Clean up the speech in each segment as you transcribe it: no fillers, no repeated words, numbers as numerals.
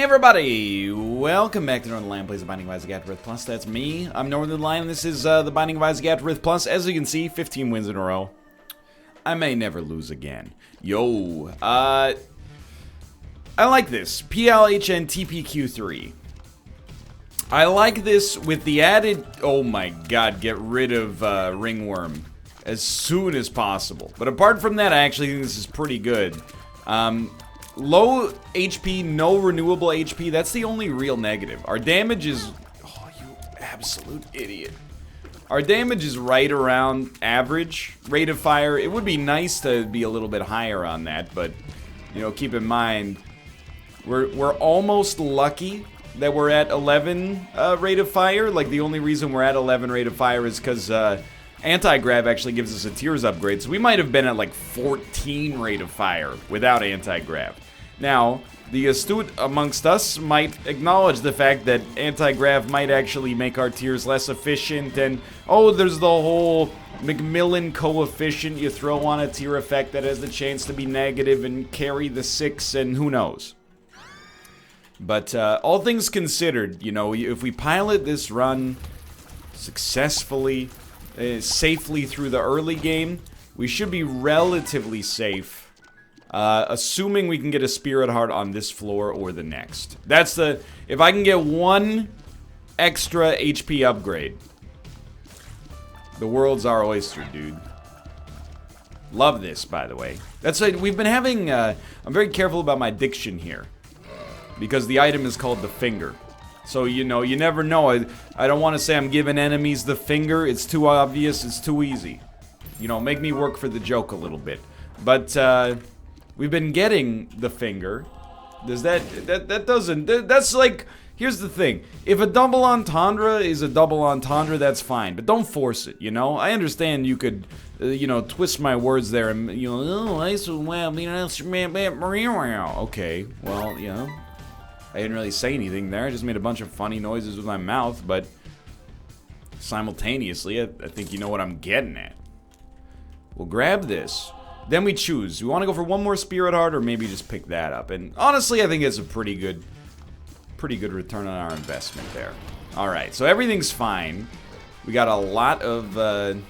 Hey everybody, welcome back to Northernlion plays The Binding of Isaac Afterbirth Plus. That's me. I'm Northernlion, and this is The Binding of Isaac Afterbirth Plus. As you can see, 15 wins in a row. I may never lose again. Yo, I like this. PLHN TPQ3. I like this with the added, oh my god, get rid of Ringworm as soon as possible. But apart from that, I actually think this is pretty good. Low HP, no renewable HP, that's the only real negative. Our damage is... Oh, you absolute idiot. Our damage is right around average. Rate of fire, it would be nice to be a little bit higher on that, but, you know, keep in mind, we're almost lucky that we're at 11 rate of fire. Like, the only reason we're at 11 rate of fire is because anti-grav actually gives us a tiers upgrade, so we might have been at like 14 rate of fire without anti-grav. Now, the astute amongst us might acknowledge the fact that anti-grav might actually make our tiers less efficient, and oh, there's the whole Macmillan coefficient you throw on a tier effect that has the chance to be negative and carry the 6, and who knows. But all things considered, you know, if we pilot this run successfully, safely through the early game, we should be relatively safe, assuming we can get a Spirit Heart on this floor or the next. That's the... If I can get one extra HP upgrade, the world's our oyster, dude. Love this, by the way. That's like, we've been having... I'm very careful about my diction here, because the item is called the finger. So, you know, you never know. I don't want to say I'm giving enemies the finger. It's too obvious. It's too easy. You know, make me work for the joke a little bit. But, we've been getting the finger. Does that doesn't... That's like... Here's the thing. If a double entendre is a double entendre, that's fine. But don't force it, you know? I understand you could, you know, twist my words there and, you know, oh, I so well, you know, okay, well, you know... I didn't really say anything there. I just made a bunch of funny noises with my mouth, but simultaneously, I think you know what I'm getting at. We'll grab this. Then we choose. We want to go for one more Spirit Heart, or maybe just pick that up. And honestly, I think it's a pretty good return on our investment there. Alright, so everything's fine. We got a lot of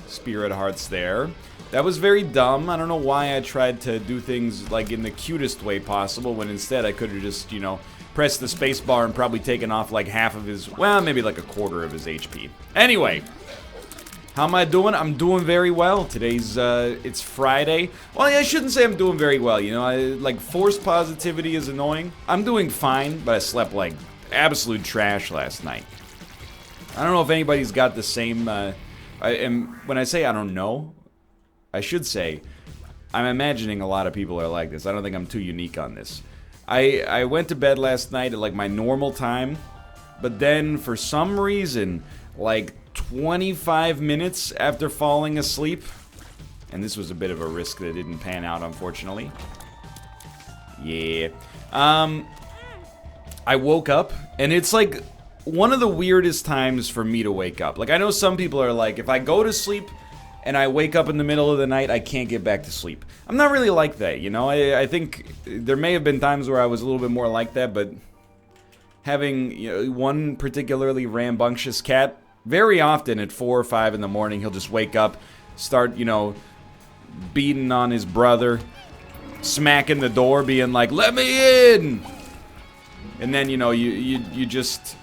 Spirit Hearts there. That was very dumb. I don't know why I tried to do things like in the cutest way possible, when instead I could have just, you know, pressed the spacebar and probably taken off like half of his, well, maybe like a quarter of his HP. Anyway, how am I doing? I'm doing very well. Today's, it's Friday. Well, I shouldn't say I'm doing very well, you know, like, forced positivity is annoying. I'm doing fine, but I slept like absolute trash last night. I don't know if anybody's got the same, when I say I don't know, I should say, I'm imagining a lot of people are like this. I don't think I'm too unique on this. I went to bed last night at like my normal time, but then for some reason, like 25 minutes after falling asleep, and this was a bit of a risk that didn't pan out, unfortunately. Yeah. I woke up, and it's like one of the weirdest times for me to wake up. Like, I know some people are like, if I go to sleep and I wake up in the middle of the night, I can't get back to sleep. I'm not really like that, you know? I think there may have been times where I was a little bit more like that, but having, you know, one particularly rambunctious cat, very often at 4 or 5 in the morning, he'll just wake up, start, you know, beating on his brother, smacking the door, being like, "Let me in!" And then, you know, you just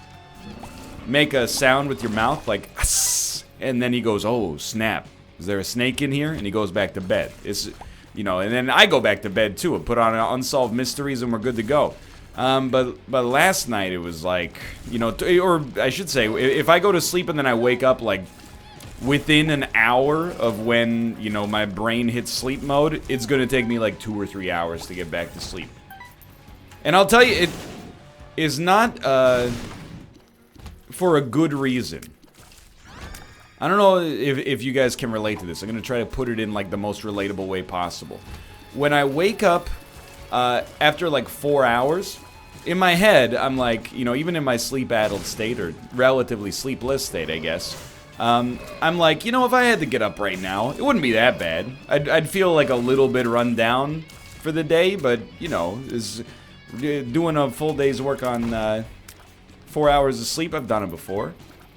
make a sound with your mouth, like, "Ass," and then he goes, "Oh, snap. Is there a snake in here?" And he goes back to bed. It's, you know, and then I go back to bed too and put on Unsolved Mysteries and we're good to go. But last night it was like, you know, or I should say, if I go to sleep and then I wake up like within an hour of when, you know, my brain hits sleep mode, it's gonna take me like 2 or 3 hours to get back to sleep. And I'll tell you, it is not for a good reason. I don't know if you guys can relate to this. I'm going to try to put it in, like, the most relatable way possible. When I wake up after, like, 4 hours, in my head, I'm like, you know, even in my sleep-addled state, or relatively sleepless state, I guess, I'm like, you know, if I had to get up right now, it wouldn't be that bad. I'd feel, like, a little bit run down for the day, but, you know, doing a full day's work on 4 hours of sleep. I've done it before.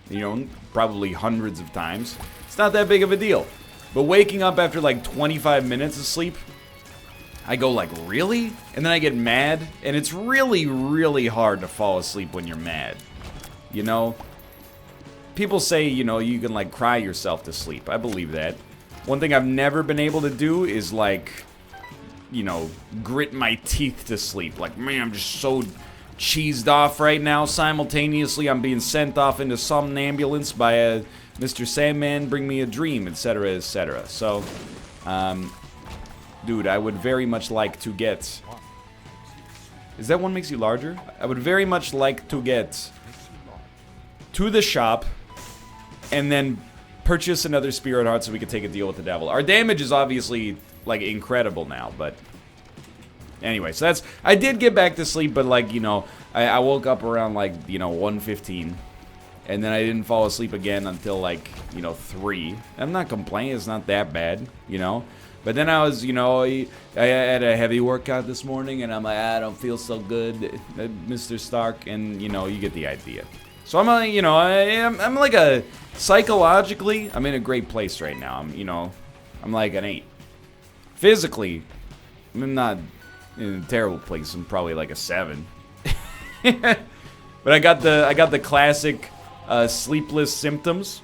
You know, probably hundreds of times. It's not that big of a deal. But waking up after like 25 minutes of sleep, I go like, really? And then I get mad. And it's really, really hard to fall asleep when you're mad. You know? People say, you know, you can like cry yourself to sleep. I believe that. One thing I've never been able to do is like, you know, grit my teeth to sleep. Like, man, I'm just so cheesed off right now. Simultaneously, I'm being sent off into somnambulance by a Mr. Sandman, bring me a dream, etc., etc. So, dude, I would very much like to get... Is that one makes you larger? I would very much like to get to the shop and then purchase another Spirit Heart so we could take a deal with the devil. Our damage is obviously, like, incredible now, but... Anyway, so that's... I did get back to sleep, but, like, you know, I woke up around, like, you know, 1:15. And then I didn't fall asleep again until, like, you know, 3. I'm not complaining. It's not that bad, you know. But then I was, you know, I had a heavy workout this morning, and I'm like, I don't feel so good, Mr. Stark. And, you know, you get the idea. So I'm, you know, I'm like a... Psychologically, I'm in a great place right now. I'm, you know, I'm like an 8. Physically, I'm not in a terrible place. I'm probably like a 7. But I got the classic sleepless symptoms.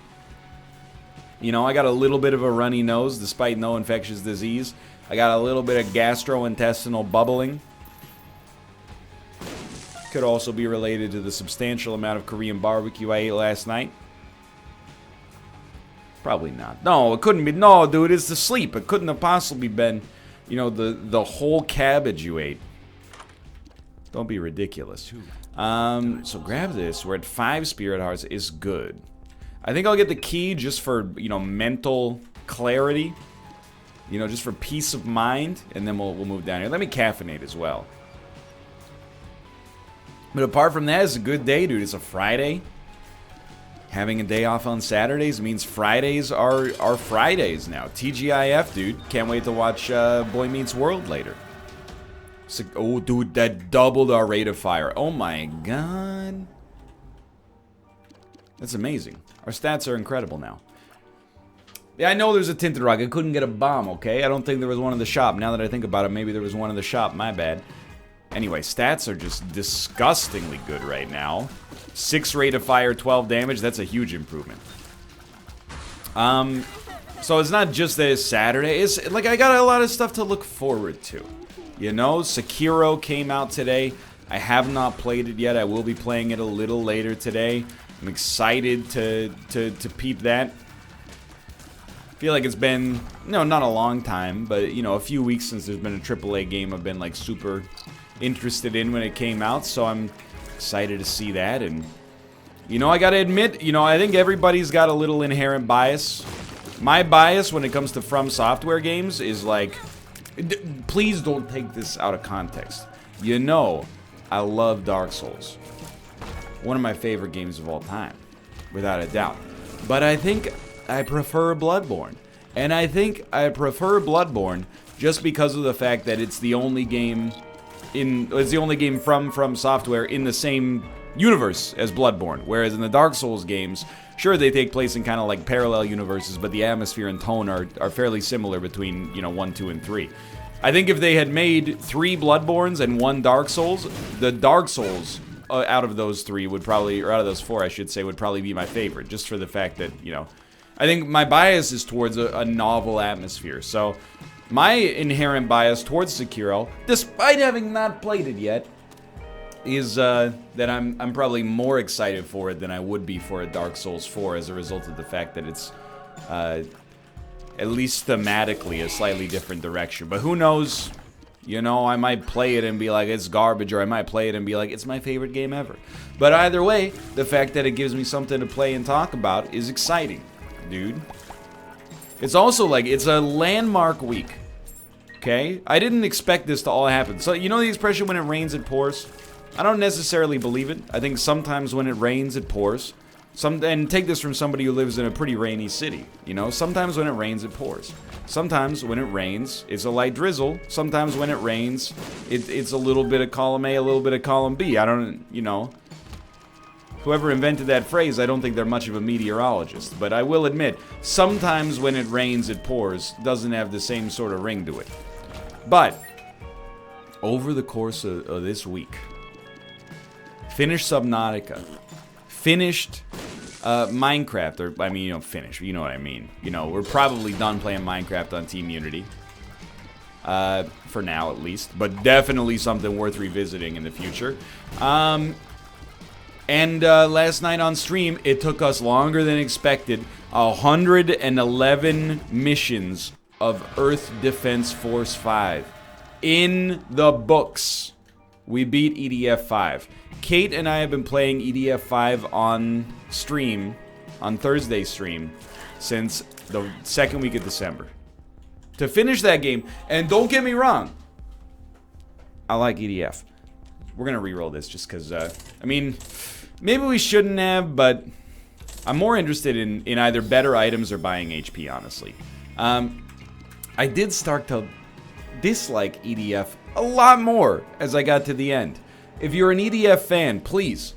You know, I got a little bit of a runny nose despite no infectious disease. I got a little bit of gastrointestinal bubbling. Could also be related to the substantial amount of Korean barbecue I ate last night. Probably not. No, it couldn't be. No, dude, it's the sleep. It couldn't have possibly been, you know, the whole cabbage you ate. Don't be ridiculous. So grab this. We're at 5 Spirit Hearts. Is good. I think I'll get the key just for, you know, mental clarity. You know, just for peace of mind. And then we'll move down here. Let me caffeinate as well. But apart from that, it's a good day, dude. It's a Friday. Having a day off on Saturdays means Fridays are Fridays now. TGIF, dude. Can't wait to watch Boy Meets World later. So, oh, dude, that doubled our rate of fire. Oh, my God. That's amazing. Our stats are incredible now. Yeah, I know there's a Tinted Rock. I couldn't get a bomb, okay? I don't think there was one in the shop. Now that I think about it, maybe there was one in the shop. My bad. Anyway, stats are just disgustingly good right now. 6 rate of fire, 12 damage. That's a huge improvement. So it's not just that it's Saturday. It's like I got a lot of stuff to look forward to. You know, Sekiro came out today. I have not played it yet. I will be playing it a little later today. I'm excited to peep that. I feel like it's been, no, not a long time, but, you know, a few weeks since there's been a AAA game I've been, like, super interested in when it came out, so I'm excited to see that. And, you know, I gotta admit, you know, I think everybody's got a little inherent bias. My bias when it comes to From Software games is, like, please don't take this out of context. You know, I love Dark Souls. One of my favorite games of all time, without a doubt. But I think I prefer Bloodborne. And I think I prefer Bloodborne just because of the fact that it's the only game from Software in the same universe as Bloodborne. Whereas in the Dark Souls games, sure, they take place in kind of like parallel universes, but the atmosphere and tone are fairly similar between, you know, 1, 2, and 3. I think if they had made 3 Bloodborns and 1 Dark Souls, the Dark Souls out of those 3 would probably, or out of those 4, I should say, would probably be my favorite, just for the fact that, you know, I think my bias is towards a novel atmosphere. So my inherent bias towards Sekiro, despite having not played it yet, is that I'm probably more excited for it than I would be for a Dark Souls 4 as a result of the fact that it's at least thematically a slightly different direction. But who knows? You know, I might play it and be like, it's garbage, or I might play it and be like, it's my favorite game ever. But either way, the fact that it gives me something to play and talk about is exciting, dude. It's also like, it's a landmark week. Okay? I didn't expect this to all happen. So, you know the expression, when it rains, it pours? I don't necessarily believe it. I think sometimes when it rains, it pours. And take this from somebody who lives in a pretty rainy city. You know, sometimes when it rains, it pours. Sometimes when it rains, it's a light drizzle. Sometimes when it rains, it's a little bit of column A, a little bit of column B. I don't, you know. Whoever invented that phrase, I don't think they're much of a meteorologist. But I will admit, sometimes when it rains, it pours doesn't have the same sort of ring to it. But over the course of this week, finished Subnautica. Finished Minecraft, or I mean, you know, finished, you know what I mean. You know, we're probably done playing Minecraft on Team Unity. For now, at least. But definitely something worth revisiting in the future. And last night on stream, it took us longer than expected. 111 missions of Earth Defense Force 5. In the books. We beat EDF 5. Kate and I have been playing EDF 5 on stream, on Thursday stream, since the second week of December. To finish that game, and don't get me wrong, I like EDF. We're gonna reroll this just because, I mean, maybe we shouldn't have, but I'm more interested in either better items or buying HP, honestly. I did start to dislike EDF a lot more as I got to the end. If you're an EDF fan, please,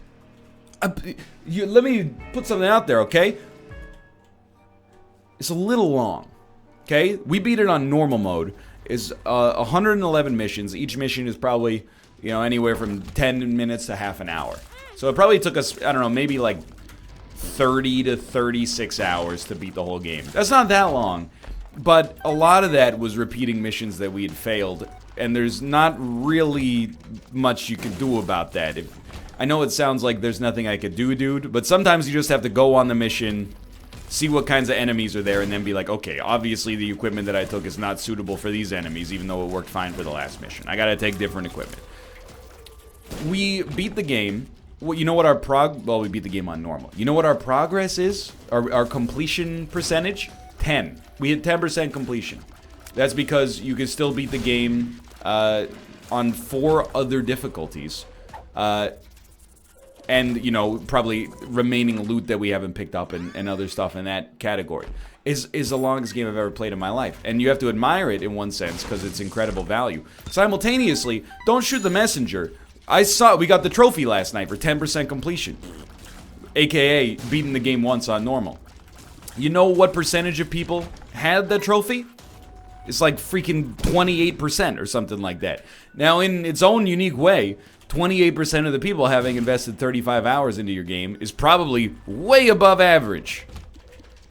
let me put something out there, okay? It's a little long, okay? We beat it on normal mode. It's 111 missions. Each mission is probably, you know, anywhere from 10 minutes to half an hour. So it probably took us, I don't know, maybe like 30 to 36 hours to beat the whole game. That's not that long, but a lot of that was repeating missions that we had failed. And there's not really much you can do about that. I know it sounds like there's nothing I could do, dude, but sometimes you just have to go on the mission, see what kinds of enemies are there, and then be like, okay, obviously the equipment that I took is not suitable for these enemies, even though it worked fine for the last mission. I gotta take different equipment. We beat the game. Well, you know what our well, we beat the game on normal. You know what our progress is? Our completion percentage? 10. We hit 10% completion. That's because you can still beat the game on 4 other difficulties. And, you know, probably remaining loot that we haven't picked up and other stuff in that category. Is the longest game I've ever played in my life. And you have to admire it in one sense, because it's incredible value. Simultaneously, don't shoot the messenger. We got the trophy last night for 10% completion. AKA, beating the game once on normal. You know what percentage of people had the trophy? It's like freaking 28% or something like that. Now, in its own unique way, 28% of the people having invested 35 hours into your game is probably way above average.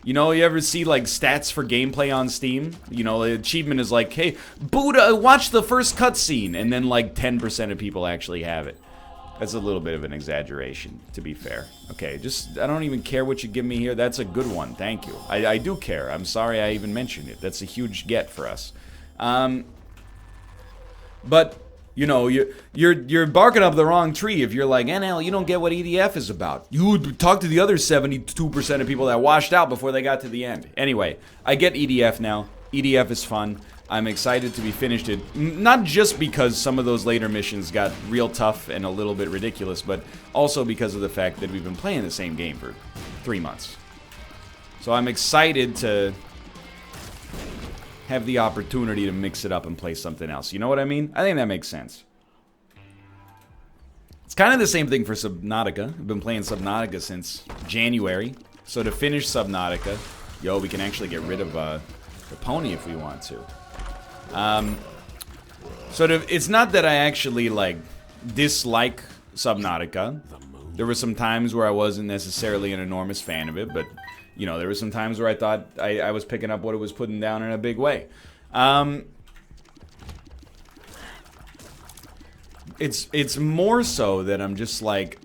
You know, you ever see like stats for gameplay on Steam? You know, the achievement is like, hey, Buddha, watch the first cutscene, and then like 10% of people actually have it. That's a little bit of an exaggeration, to be fair. Okay, just, I don't even care what you give me here. That's a good one, thank you. I do care. I'm sorry I even mentioned it. That's a huge get for us. But, you know, you're barking up the wrong tree if you're like, NL, you don't get what EDF is about. You talk to the other 72% of people that washed out before they got to the end. Anyway, I get EDF now. EDF is fun. I'm excited to be finished it, not just because some of those later missions got real tough and a little bit ridiculous, but also because of the fact that we've been playing the same game for 3 months. So I'm excited to have the opportunity to mix it up and play something else. You know what I mean? I think that makes sense. It's kind of the same thing for Subnautica. I've been playing Subnautica since January. So to finish Subnautica, yo, we can actually get rid of the pony if we want to. It's not that I actually, like, dislike Subnautica. There were some times where I wasn't necessarily an enormous fan of it, but, you know, there were some times where I thought I was picking up what it was putting down in a big way. It's more so that I'm just like,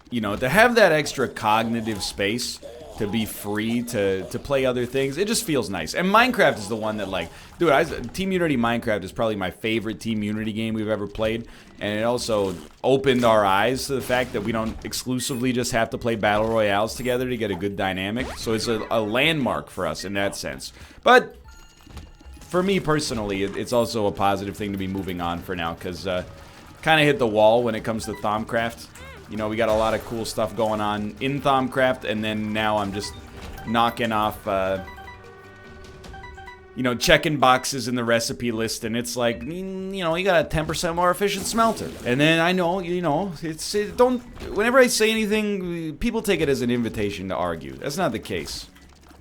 you know, to have that extra cognitive space to be free to play other things, it just feels nice. And Minecraft is the one that, like, dude, Team Unity Minecraft is probably my favorite Team Unity game we've ever played, and it also opened our eyes to the fact that we don't exclusively just have to play Battle Royales together to get a good dynamic, so it's a landmark for us in that sense. But for me personally, it's also a positive thing to be moving on for now, because kind of hit the wall when it comes to Thaumcraft. You know, we got a lot of cool stuff going on in Thaumcraft, and then now I'm just knocking off, you know, checking boxes in the recipe list, and it's like, you know, you got a 10% more efficient smelter. And then I know, you know, whenever I say anything, people take it as an invitation to argue. That's not the case.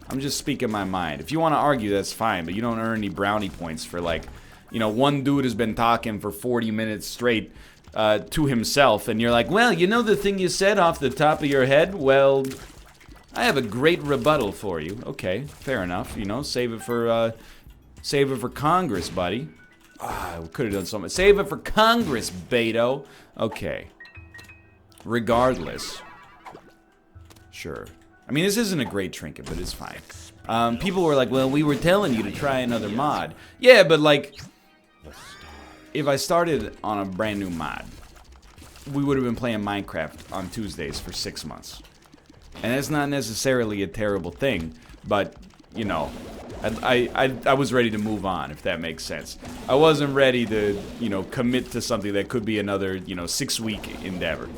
I'm just speaking my mind. If you want to argue, that's fine, but you don't earn any brownie points for, like, you know, one dude has been talking for 40 minutes straight to himself, and you're like, well, you know the thing you said off the top of your head? Well, I have a great rebuttal for you. Okay, fair enough. You know, save it for Congress, buddy. Ah, we could have done something. Save it for Congress, Beto. Okay. Regardless. Sure. I mean, this isn't a great trinket, but it's fine. People were like, well, we were telling you to try another mod. Yeah, but like, if I started on a brand new mod, we would have been playing Minecraft on Tuesdays for 6 months. And that's not necessarily a terrible thing, but, you know, I was ready to move on, if that makes sense. I wasn't ready to, you know, commit to something that could be another, you know, 6-week endeavor.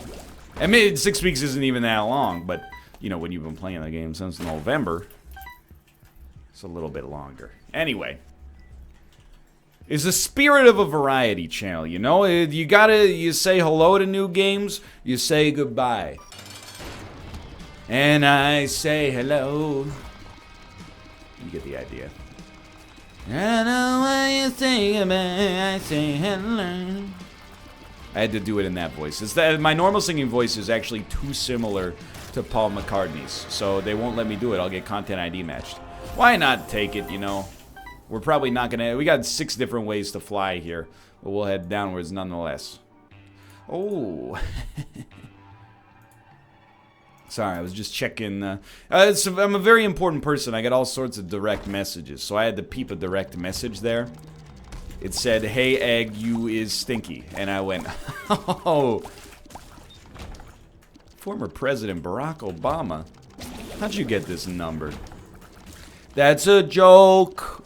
I mean, 6 weeks isn't even that long, but, you know, when you've been playing the game since November, it's a little bit longer. Anyway. It's the spirit of a variety channel, you know? You say hello to new games, you say goodbye. And I say hello. You get the idea. I know what you think about, I say hello. I had to do it in that voice. It's that my normal singing voice is actually too similar to Paul McCartney's, so they won't let me do it. I'll get content ID matched. Why not take it, you know? We're probably not gonna... We got 6 different ways to fly here, but we'll head downwards nonetheless. Oh. Sorry, I was just checking... I'm a very important person. I get all sorts of direct messages, so I had to peep a direct message there. It said, hey, Egg, you is stinky. And I went, oh. Former President Barack Obama. How'd you get this number? That's a joke.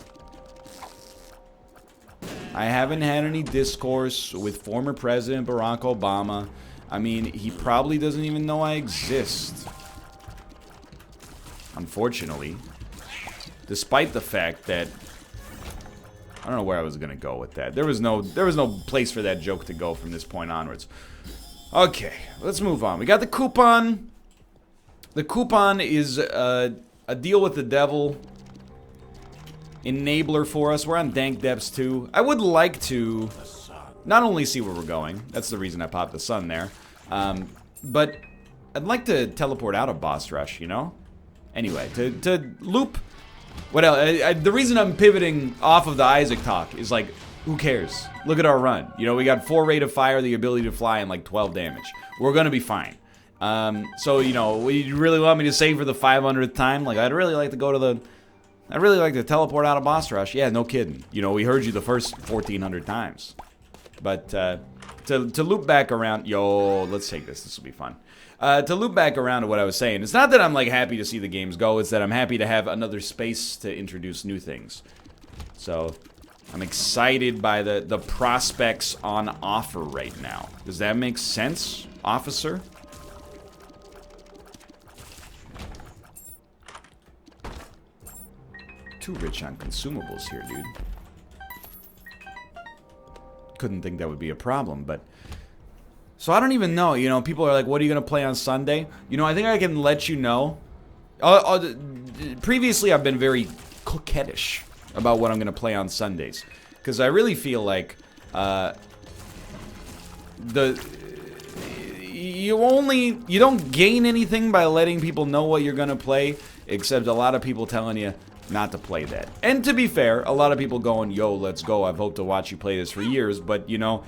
I haven't had any discourse with former President Barack Obama. I mean, he probably doesn't even know I exist. Unfortunately. Despite the fact that... I don't know where I was gonna go with that. There was no place for that joke to go from this point onwards. Okay, let's move on. We got the coupon. The coupon is a deal with the devil enabler for us. We're on Dank Depths 2. I would like to not only see where we're going. That's the reason I popped the sun there. But I'd like to teleport out of Boss Rush, you know? Anyway, to loop... What else? The reason I'm pivoting off of the Isaac talk is like, who cares? Look at our run. You know, we got 4 rate of fire, the ability to fly, and like 12 damage. We're gonna be fine. So, you know, you really want me to save for the 500th time? Like, I'd really like to go to the... I'd really like to teleport out of Boss Rush. Yeah, no kidding. You know, we heard you the first 1,400 times. But, to loop back around... Yo, let's take this. This will be fun. To loop back around to what I was saying, it's not that I'm, like, happy to see the games go. It's that I'm happy to have another space to introduce new things. So, I'm excited by the prospects on offer right now. Does that make sense, officer? Too rich on consumables here, dude. Couldn't think that would be a problem, but... So I don't even know, you know, people are like, what are you going to play on Sunday? You know, I think I can let you know. Previously, I've been very coquettish about what I'm going to play on Sundays. Because I really feel like, you don't gain anything by letting people know what you're going to play, except a lot of people telling you not to play that. And to be fair, a lot of people going, yo, let's go, I've hoped to watch you play this for years, but, you know...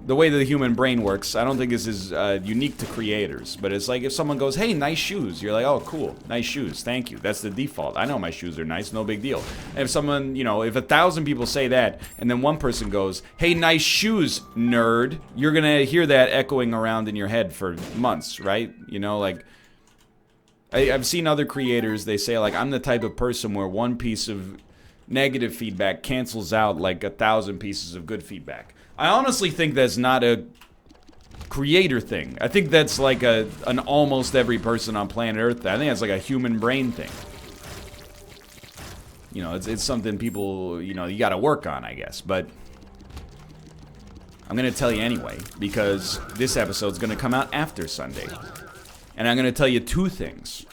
The way that the human brain works, I don't think this is unique to creators. But it's like if someone goes, hey, nice shoes. You're like, oh, cool. Nice shoes. Thank you. That's the default. I know my shoes are nice. No big deal. And if someone, you know, if 1,000 people say that, and then one person goes, hey, nice shoes, nerd. You're going to hear that echoing around in your head for months, right? You know, like, I've seen other creators, they say, like, I'm the type of person where one piece of negative feedback cancels out, like, 1,000 pieces of good feedback. I honestly think that's not a creator thing. I think that's like an almost every person on planet Earth. I think that's like a human brain thing. You know, it's something people, you know, you gotta work on, I guess. But I'm gonna tell you anyway, because this episode's gonna come out after Sunday. And I'm gonna tell you two things.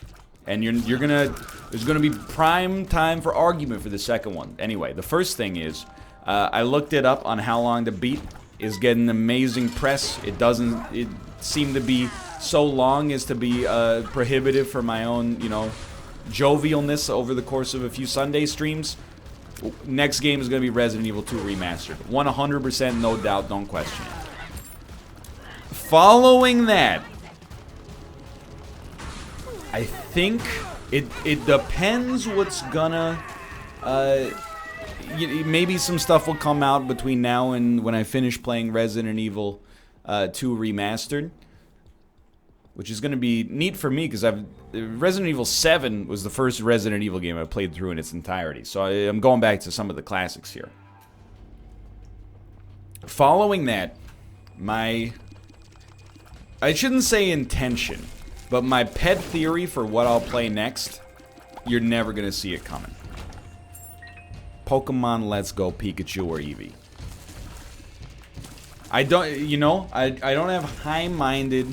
And you're gonna, there's gonna be prime time for argument for the second one. Anyway, the first thing is, I looked it up on how long to beat. Is getting amazing press. It seem to be so long as to be prohibitive for my own, you know, jovialness over the course of a few Sunday streams. Next game is going to be Resident Evil 2 Remastered. 100%, no doubt, don't question it. Following that, I think it depends what's gonna... maybe some stuff will come out between now and when I finish playing Resident Evil 2 Remastered, which is going to be neat for me because Resident Evil 7 was the first Resident Evil game I played through in its entirety, so I'm going back to some of the classics here. Following that, I shouldn't say intention, but my pet theory for what I'll play next, you're never going to see it coming. Pokemon Let's Go Pikachu or Eevee. I don't, you know, I don't have high-minded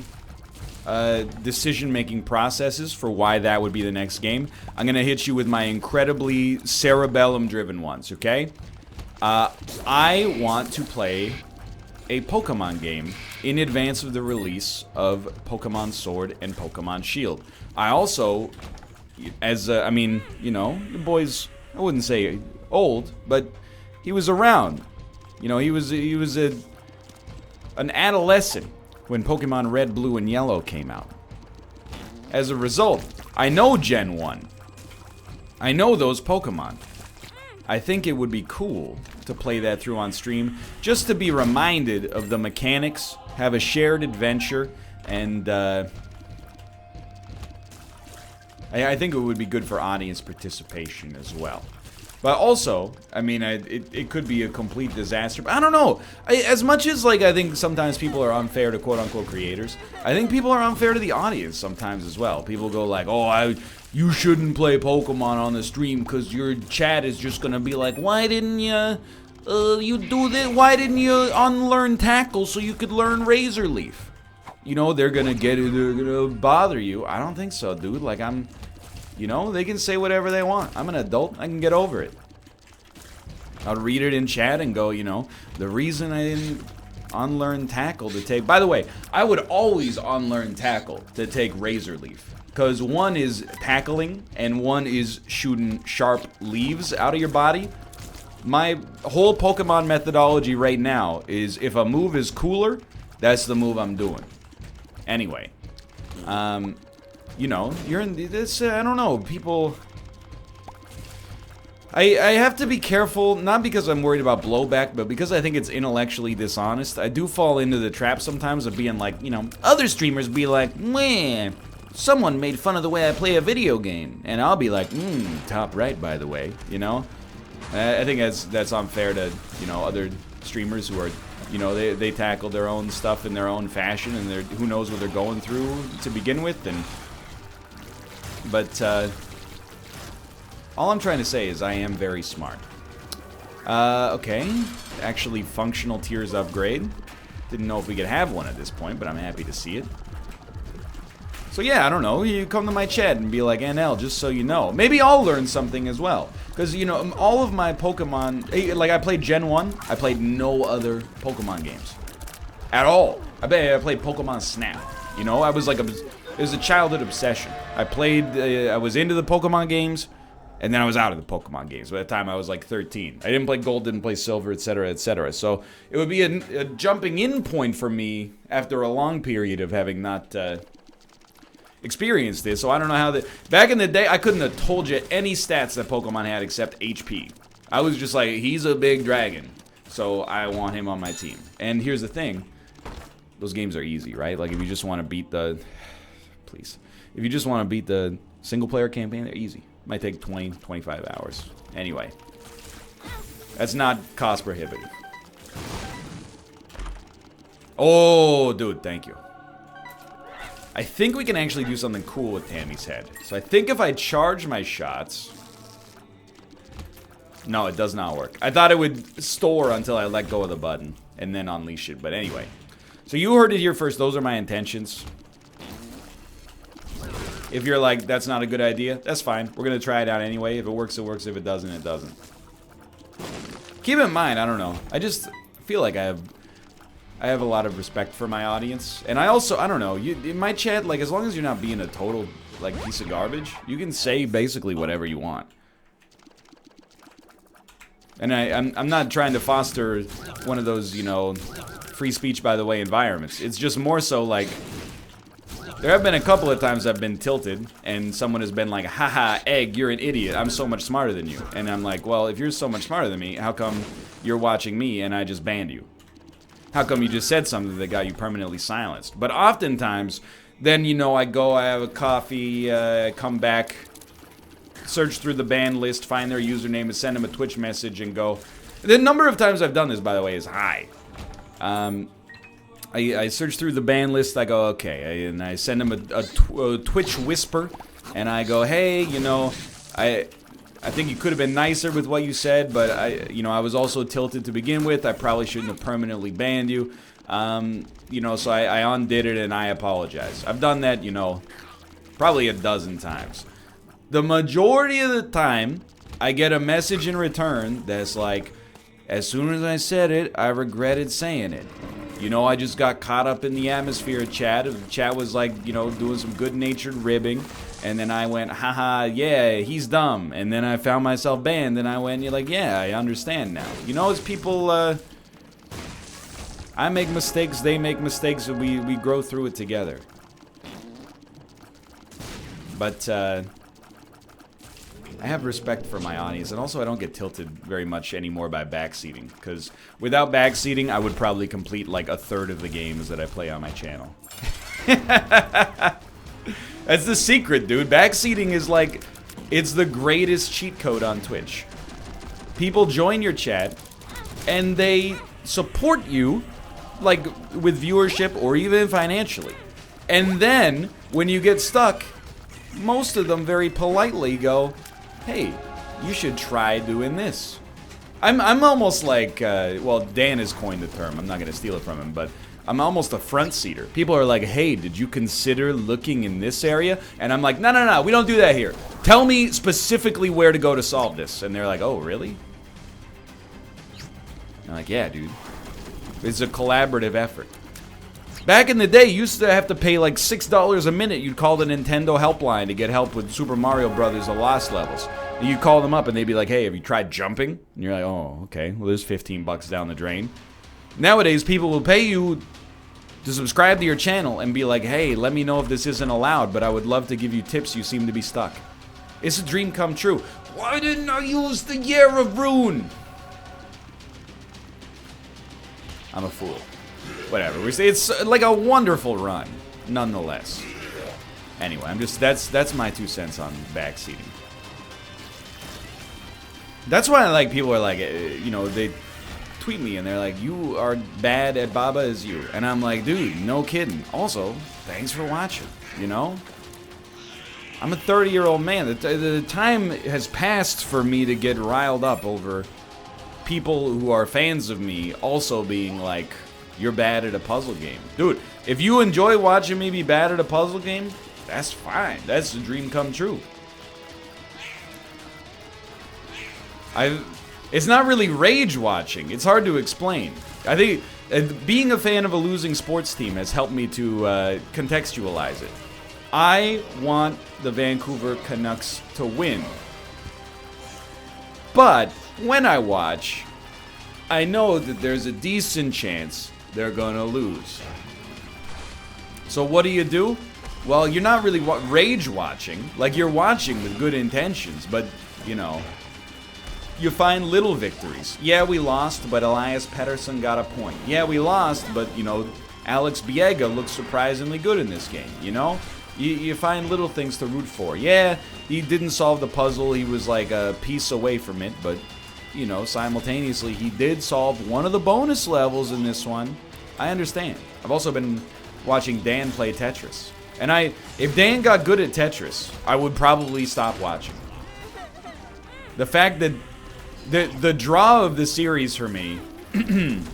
decision-making processes for why that would be the next game. I'm gonna hit you with my incredibly cerebellum-driven ones, okay? I want to play a Pokemon game in advance of the release of Pokemon Sword and Pokemon Shield. I also, I mean, you know, the boys, I wouldn't say old, but he was around. You know, he was an adolescent when Pokemon Red, Blue, and Yellow came out. As a result, I know Gen 1. I know those Pokemon. I think it would be cool to play that through on stream, just to be reminded of the mechanics, have a shared adventure, and I think it would be good for audience participation as well. But also, I mean, it could be a complete disaster. But I don't know. As much as, like, I think sometimes people are unfair to quote-unquote creators, I think people are unfair to the audience sometimes as well. People go like, oh, you shouldn't play Pokemon on the stream because your chat is just going to be like, why didn't you do this? Why didn't you unlearn Tackle so you could learn Razor Leaf? You know, they're going to bother you. I don't think so, dude. Like, you know, they can say whatever they want. I'm an adult. I can get over it. I'll read it in chat and go, you know, the reason I didn't unlearn Tackle to take... By the way, I would always unlearn Tackle to take Razor Leaf. Because one is tackling and one is shooting sharp leaves out of your body. My whole Pokemon methodology right now is if a move is cooler, that's the move I'm doing. Anyway. You know, you're in this, I don't know, people... I have to be careful, not because I'm worried about blowback, but because I think it's intellectually dishonest. I do fall into the trap sometimes of being like, you know, other streamers be like, meh, someone made fun of the way I play a video game. And I'll be like, top right, by the way, you know? I think that's unfair to, you know, other streamers who are... You know, they tackle their own stuff in their own fashion, and who knows what they're going through to begin with, But, all I'm trying to say is I am very smart. Okay. Actually, functional tiers upgrade. Didn't know if we could have one at this point, but I'm happy to see it. So yeah, I don't know. You come to my chat and be like, NL, just so you know. Maybe I'll learn something as well. Because, you know, all of my Pokemon... Like, I played Gen 1. I played no other Pokemon games. At all. I played Pokemon Snap. You know, I was like... It was a childhood obsession. I was into the Pokemon games, and then I was out of the Pokemon games. By the time I was like 13. I didn't play Gold, didn't play Silver, etc., etc. So it would be a jumping in point for me after a long period of having not experienced this. So I don't know how back in the day, I couldn't have told you any stats that Pokemon had except HP. I was just like, he's a big dragon, so I want him on my team. And here's the thing. Those games are easy, right? Like, if you just want to beat the... Please. If you just want to beat the single-player campaign, they're easy. Might take 20, 25 hours. Anyway. That's not cost prohibitive. Oh, dude, thank you. I think we can actually do something cool with Tammy's head. So I think if I charge my shots... No, it does not work. I thought it would store until I let go of the button and then unleash it. But anyway. So you heard it here first. Those are my intentions. If you're like, that's not a good idea, that's fine. We're going to try it out anyway. If it works, it works. If it doesn't, it doesn't. Keep in mind, I don't know. I just feel like I have a lot of respect for my audience. And I also, I don't know, in my chat, like, as long as you're not being a total, like, piece of garbage, you can say basically whatever you want. And I'm not trying to foster one of those, you know, free speech by the way environments. It's just more so like, there have been a couple of times I've been tilted, and someone has been like, haha, egg, you're an idiot, I'm so much smarter than you. And I'm like, well, if you're so much smarter than me, how come you're watching me and I just banned you? How come you just said something that got you permanently silenced? But oftentimes, then, you know, I go, I have a coffee, I come back, search through the ban list, find their username, and send them a Twitch message and go. The number of times I've done this, by the way, is high. I search through the ban list, I go, okay, and I send them a Twitch whisper, and I go, hey, you know, I think you could have been nicer with what you said, but I was also tilted to begin with. I probably shouldn't have permanently banned you. You know, so I undid it and I apologize. I've done that, you know, probably a dozen times. The majority of the time, I get a message in return that's like, as soon as I said it, I regretted saying it. You know, I just got caught up in the atmosphere of chat. The chat was like, you know, doing some good-natured ribbing. And then I went, haha, yeah, he's dumb. And then I found myself banned, and I went, you're like, yeah, I understand now. You know, as people, I make mistakes, they make mistakes, and we grow through it together. But, I have respect for my audience, and also I don't get tilted very much anymore by backseating, because without backseating, I would probably complete like a third of the games that I play on my channel. That's the secret, dude. Backseating is like, it's the greatest cheat code on Twitch. People join your chat, and they support you, like, with viewership or even financially. And then, when you get stuck, most of them very politely go, hey, you should try doing this. I'm almost like, well, Dan has coined the term. I'm not going to steal it from him, but I'm almost a front seater. People are like, hey, did you consider looking in this area? And I'm like, no, we don't do that here. Tell me specifically where to go to solve this. And they're like, oh, really? I'm like, yeah, dude. It's a collaborative effort. Back in the day, you used to have to pay like $6 a minute. You'd call the Nintendo helpline to get help with Super Mario Brothers The Lost Levels. And you'd call them up and they'd be like, hey, have you tried jumping? And you're like, oh, okay. Well, there's 15 bucks down the drain. Nowadays, people will pay you to subscribe to your channel and be like, hey, let me know if this isn't allowed, but I would love to give you tips. You seem to be stuck. It's a dream come true. Why didn't I use the Year of Rune? I'm a fool. Whatever. It's like a wonderful run, nonetheless. Anyway, that's my 2 cents on backseating. That's why like people are like, you know, they tweet me and they're like, you are bad at Baba as you, and I'm like, dude, no kidding. Also, thanks for watching. You know, I'm a 30-year-old man. The time has passed for me to get riled up over people who are fans of me also being like, you're bad at a puzzle game. Dude, if you enjoy watching me be bad at a puzzle game, that's fine. That's the dream come true. It's not really rage watching. It's hard to explain. I think being a fan of a losing sports team has helped me to contextualize it. I want the Vancouver Canucks to win. But when I watch, I know that there's a decent chance they're gonna lose. So what do? Well, you're not really rage watching. Like, you're watching with good intentions, but, you know, you find little victories. Yeah, we lost, but Elias Pettersson got a point. Yeah, we lost, but, you know, Alex Biega looks surprisingly good in this game, you know? You find little things to root for. Yeah, he didn't solve the puzzle. He was like a piece away from it, but, you know, simultaneously, he did solve one of the bonus levels in this one. I understand. I've also been watching Dan play Tetris. And if Dan got good at Tetris, I would probably stop watching. The fact that the draw of the series for me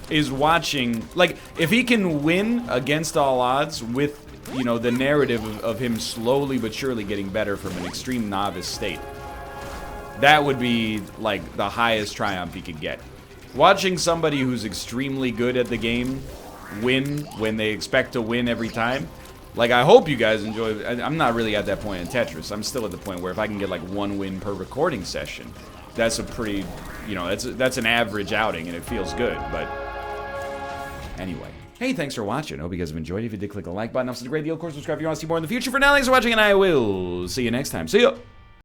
is watching, like, if he can win against all odds with, you know, the narrative of him slowly but surely getting better from an extreme novice state, that would be, like, the highest triumph he could get. Watching somebody who's extremely good at the game win when they expect to win every time, like, I hope you guys enjoy. I'm not really at that point in Tetris. I'm still at the point where if I can get, like, 1 win per recording session, that's a pretty, you know, that's an average outing, and it feels good, but anyway. Hey, thanks for watching. I hope you guys have enjoyed. If you did, click the like button. Also, it's a great deal. Of course, subscribe if you want to see more in the future. For now, thanks for watching, and I will see you next time. See ya!